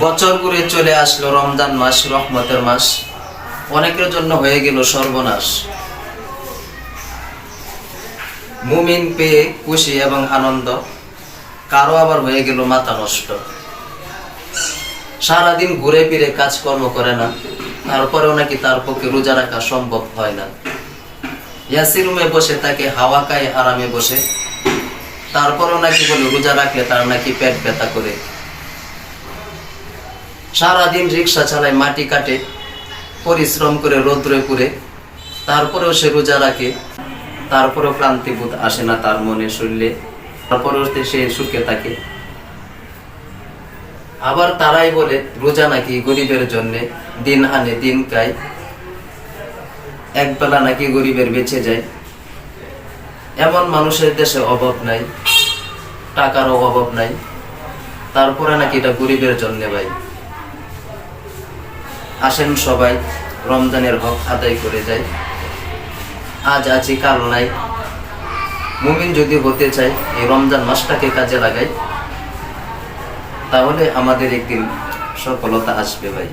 বছর ঘুরে চলে আসলো রমজান মাস, রহমতের মাস। অনেকের জন্য হয়ে গেল সর্বনাশ। মুমিন পেয়ে খুশি এবং আনন্দ, কারো আবার হয়ে গেল মাথা নষ্ট। সারাদিন ঘুরে ফিরে কাজকর্ম করে না, তারপরেও নাকি তার পক্ষে রোজা রাখা সম্ভব হয় না। এসি রুমে বসে তাকে হাওয়া খায় আরামে বসে, তারপরেও নাকি বলে রোজা রাখলে তার নাকি পেট ব্যথা করে। সারাদিন রিক্সা চালায়, মাটি কাটে, পরিশ্রম করে রোদ্রে পুড়ে, তারপরেও সে রোজা রাখে, তারপরেও ক্লান্তিবোধ আসে না তার মনে শরীরে, তারপরেও সে সুখে থাকে। আবার তারাই বলে রোজা নাকি গরিবের জন্য, দিন আনে দিন খায়, একবেলা নাকি গরিবের বেঁচে যায়। এমন মানুষের দেশে অভাব নাই, টাকারও অভাব নাই, তারপরে নাকি এটা গরিবের জন্য। ভাই আসেন সবাই রমজানের হক আদায় করে যায়। আজ আছি কাল নাই। মুমিন যদি হতে চাই এই রমজান মাসটাকে কাজে লাগাই, তাহলে আমাদের একদিন সফলতা আসবে ভাই।